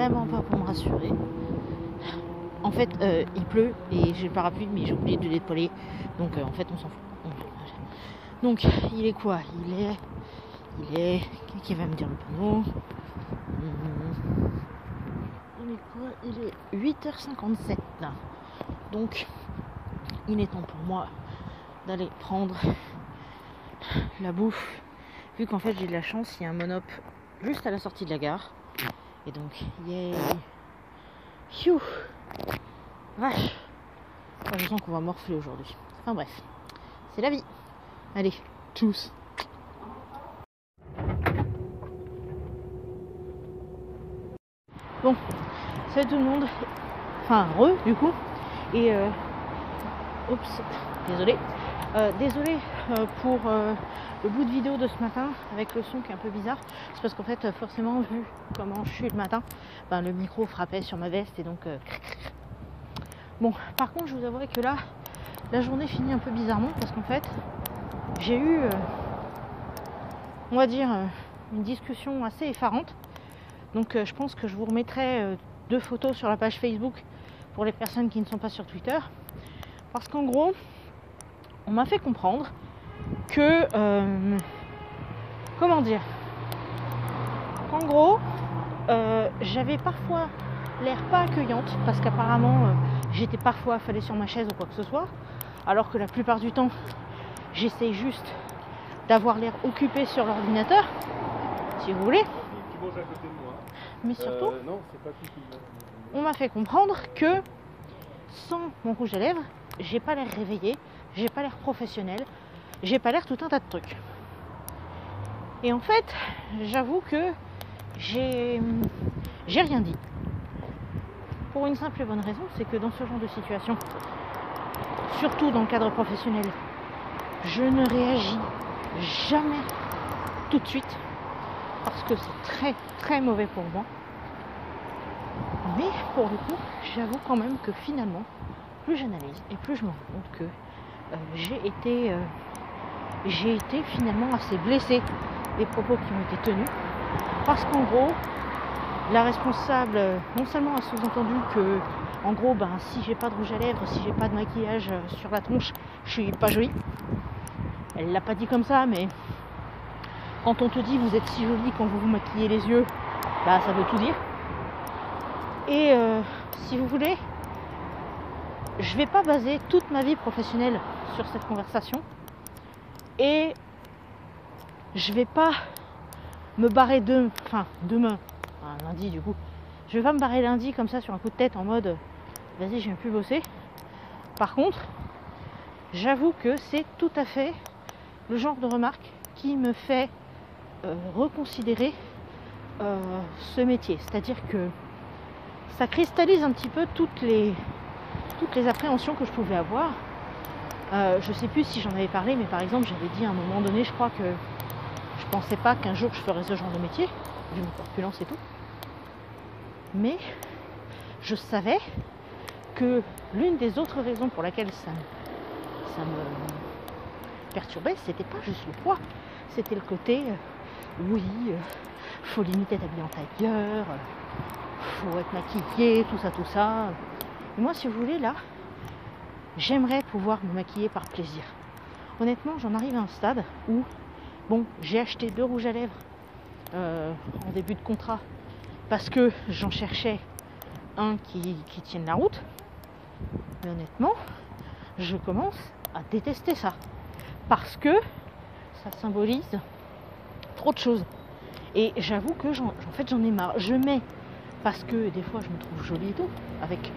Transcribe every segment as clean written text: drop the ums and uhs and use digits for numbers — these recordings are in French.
vraiment pas pour me rassurer. En fait, il pleut et j'ai le parapluie, mais j'ai oublié de l'épauler. Donc, en fait, on s'en fout. Donc, il est quoi? Il est... Qui va me dire le panneau? Il est quoi? Il est 8h57 là. Donc, il est temps pour moi d'aller prendre la bouffe. Vu qu'en fait, j'ai de la chance, il y a un monop juste à la sortie de la gare. Et donc, yay! Phew! Vache! Enfin, je sens qu'on va morfler aujourd'hui. Enfin bref, c'est la vie. Allez, tchuss! Bon, salut tout le monde. Enfin, du coup. Et oups, désolé. Désolé pour le bout de vidéo de ce matin avec le son qui est un peu bizarre. C'est parce qu'en fait, forcément, vu comment je suis le matin, ben, le micro frappait sur ma veste et donc... Bon, par contre, je vous avouerai que là, la journée finit un peu bizarrement parce qu'en fait, j'ai eu, on va dire, une discussion assez effarante. Donc, je pense que je vous remettrai 2 photos sur la page Facebook pour les personnes qui ne sont pas sur Twitter. Parce qu'en gros, on m'a fait comprendre que, comment dire, qu'en gros, j'avais parfois l'air pas accueillante parce qu'apparemment j'étais parfois affalée sur ma chaise ou quoi que ce soit, alors que la plupart du temps j'essaie juste d'avoir l'air occupée sur l'ordinateur, si vous voulez. Tu manges à côté de moi. Mais surtout, non, c'est pas tout. on m'a fait comprendre que sans mon rouge à lèvres, j'ai pas l'air réveillée, j'ai pas l'air professionnelle, j'ai pas l'air tout un tas de trucs. Et en fait, j'avoue que j'ai rien dit. Pour une simple et bonne raison, c'est que dans ce genre de situation, surtout dans le cadre professionnel, je ne réagis jamais tout de suite parce que c'est très très mauvais pour moi. Mais pour le coup, j'avoue quand même que finalement, plus j'analyse et plus je me rends compte que j'ai été finalement assez blessée des propos qui ont été tenus. Parce qu'en gros, la responsable non seulement a sous-entendu que, en gros, ben, si j'ai pas de rouge à lèvres, si j'ai pas de maquillage sur la tronche, je suis pas jolie. Elle l'a pas dit comme ça, mais quand on te dit vous êtes si jolie quand vous vous maquillez les yeux, bah ça veut tout dire. Et si vous voulez, je vais pas baser toute ma vie professionnelle sur cette conversation. Et je vais pas me barrer demain, lundi du coup. Je vais pas me barrer lundi comme ça sur un coup de tête en mode vas-y, je viens plus bosser. Par contre, j'avoue que c'est tout à fait le genre de remarque qui me fait reconsidérer ce métier. C'est-à-dire que ça cristallise un petit peu toutes les appréhensions que je pouvais avoir. Je sais plus si j'en avais parlé, mais par exemple, j'avais dit à un moment donné, je crois que je pensais pas qu'un jour je ferais ce genre de métier, vu ma corpulence et tout. Mais je savais que l'une des autres raisons pour laquelle ça me perturbait, c'était pas juste le poids, c'était le côté faut limiter d'habiller en tailleur, faut être maquillé, tout ça. Et moi, si vous voulez, là, j'aimerais pouvoir me maquiller par plaisir. Honnêtement, j'en arrive à un stade où, bon, j'ai acheté 2 rouges à lèvres en début de contrat parce que j'en cherchais un qui tienne la route. Mais honnêtement, je commence à détester ça parce que ça symbolise trop de choses. Et j'avoue que j'en ai marre. Je mets parce que des fois je me trouve jolie et tout avec.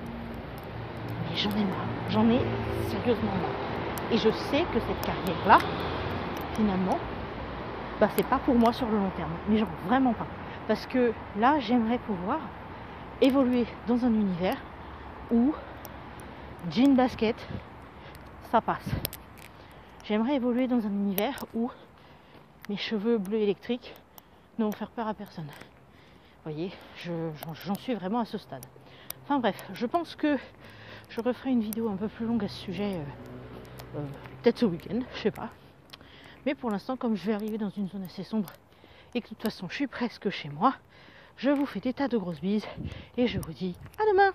Mais j'en ai marre. J'en ai sérieusement marre. Et je sais que cette carrière-là, finalement, bah c'est pas pour moi sur le long terme. Mais genre vraiment pas. Parce que là, j'aimerais pouvoir évoluer dans un univers où jean basket, ça passe. J'aimerais évoluer dans un univers où mes cheveux bleus électriques ne vont faire peur à personne. Vous voyez, j'en suis vraiment à ce stade. Enfin bref, je pense que je referai une vidéo un peu plus longue à ce sujet, peut-être ce week-end, je sais pas. Mais pour l'instant, comme je vais arriver dans une zone assez sombre et que de toute façon je suis presque chez moi, Je vous fais des tas de grosses bises et je vous dis à demain.